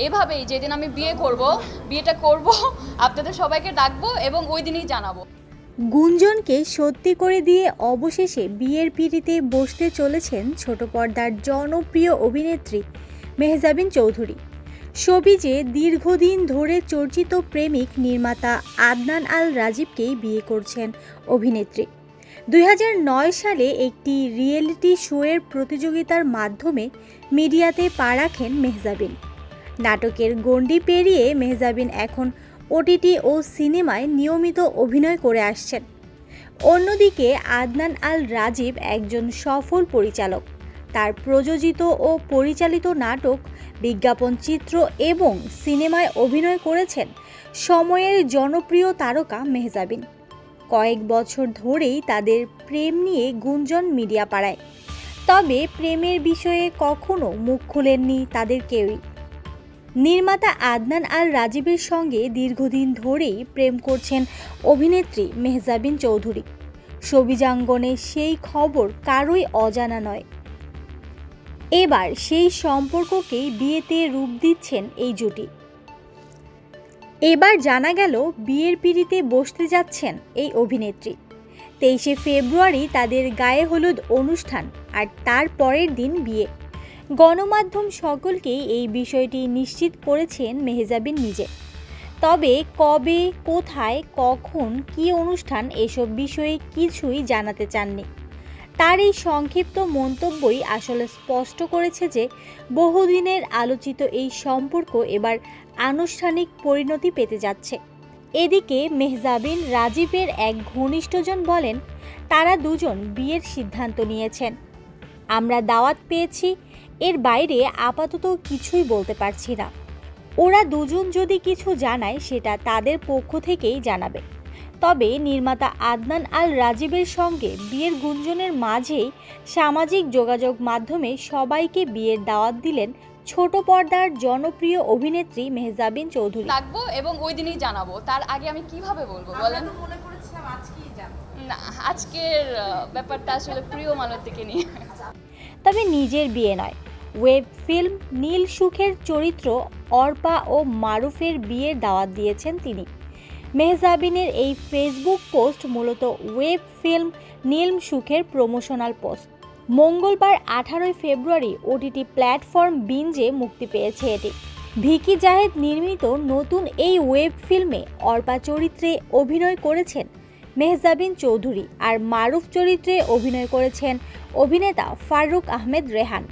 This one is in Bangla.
এভাবেই যেদিন আমি বিয়েটা করব আপনাদের সবাইকে ডাকবো এবং ওই দিনই জানাবো। গুঞ্জনকে সত্যি করে দিয়ে অবশেষে বিয়ের পিঁড়িতে বসতে চলেছেন ছোট পর্দার জনপ্রিয় অভিনেত্রী মেহজাবিন চৌধুরী। শোবিজে দীর্ঘদিন ধরে চর্চিত প্রেমিক নির্মাতা আদনান আল রাজীবকেই বিয়ে করছেন অভিনেত্রী। 2009 সালে একটি রিয়েলিটি শোয়ের প্রতিযোগিতার মাধ্যমে মিডিয়াতে পা রাখেন মেহজাবিন। নাটকের গণ্ডি পেরিয়ে মেহজাবিন এখন ওটিটি ও সিনেমায় নিয়মিত অভিনয় করে আসছেন। অন্যদিকে আদনান আল রাজীব একজন সফল পরিচালক। তার প্রযোজিত ও পরিচালিত নাটক, বিজ্ঞাপন চিত্র এবং সিনেমায় অভিনয় করেছেন সময়ের জনপ্রিয় তারকা মেহজাবিন। কয়েক বছর ধরেই তাদের প্রেম নিয়ে গুঞ্জন মিডিয়া পাড়ায়, তবে প্রেমের বিষয়ে কখনো মুখ খুলেননি তাদের কেউই। নির্মাতা আদনান আল রাজীবের সঙ্গে দীর্ঘদিন ধরেই প্রেম করছেন অভিনেত্রী মেহজাবিন চৌধুরী। শোবিজাঙ্গনে সেই খবর কারোই অজানা নয়। এবার সেই সম্পর্ককেই বিয়েতে রূপ দিচ্ছেন এই জুটি। এবার জানা গেল বিয়ের পিঁড়িতে বসতে যাচ্ছেন এই অভিনেত্রী। 23 ফেব্রুয়ারি তাদের গায়ে হলুদ অনুষ্ঠান, আর তার পরের দিন বিয়ে। গণমাধ্যম সকলকেই এই বিষয়টি নিশ্চিত করেছেন মেহজাবিন নিজে। তবে কবে, কোথায়, কখন, কী অনুষ্ঠান এসব বিষয়ে কিছুই জানাতে চাননি। তার এই সংক্ষিপ্ত মন্তব্যই আসলে স্পষ্ট করেছে যে বহুদিনের আলোচিত এই সম্পর্ক এবার আনুষ্ঠানিক পরিণতি পেতে যাচ্ছে। এদিকে মেহজাবিন রাজীবের এক ঘনিষ্ঠজন বলেন, তারা দুজন বিয়ের সিদ্ধান্ত নিয়েছেন। আমরা দাওয়াত পেয়েছি, এর বাইরে আপাতত কিছুই বলতে পারছি না। ওরা দুজন যদি কিছু জানায় সেটা তাদের পক্ষ থেকেই জানাবে। তবে নির্মাতা আদনান আল রাজীবের সঙ্গে বিয়ের গুঞ্জনের মাঝেই সামাজিক যোগাযোগ মাধ্যমে সবাইকে বিয়ের দাওয়াত দিলেন ছোট পর্দার জনপ্রিয় অভিনেত্রী মেহজাবিন চৌধুরী। ডাকবো এবং ওই দিনই জানাবো। তার আগে আমি কিভাবে বলবো বলেন? না, আজকের ব্যাপারটা আসলে প্রিয় মানুষ থেকে নিয়ে। তবে নিজের বিয়ে নয়, ওয়েব ফিল্ম নীল সুখের চরিত্র অর্পা ও মারুফের বিয়ের দাওয়াত দিয়েছেন তিনি। মেহজাবিনের এই ফেসবুক পোস্ট মূলত ওয়েব ফিল্ম নীল সুখের প্রমোশনাল পোস্ট। মঙ্গলবার 18 ফেব্রুয়ারি ওটিটি প্ল্যাটফর্ম বিঞ্জে মুক্তি পেয়েছে এটি। ভিকি জাহেদ নির্মিত নতুন এই ওয়েব ফিল্মে অর্পা চরিত্রে অভিনয় করেছেন মেহজাবিন চৌধুরী, আর মারুফ চরিত্রে অভিনয় করেছেন অভিনেতা ফারুক আহমেদ রেহান।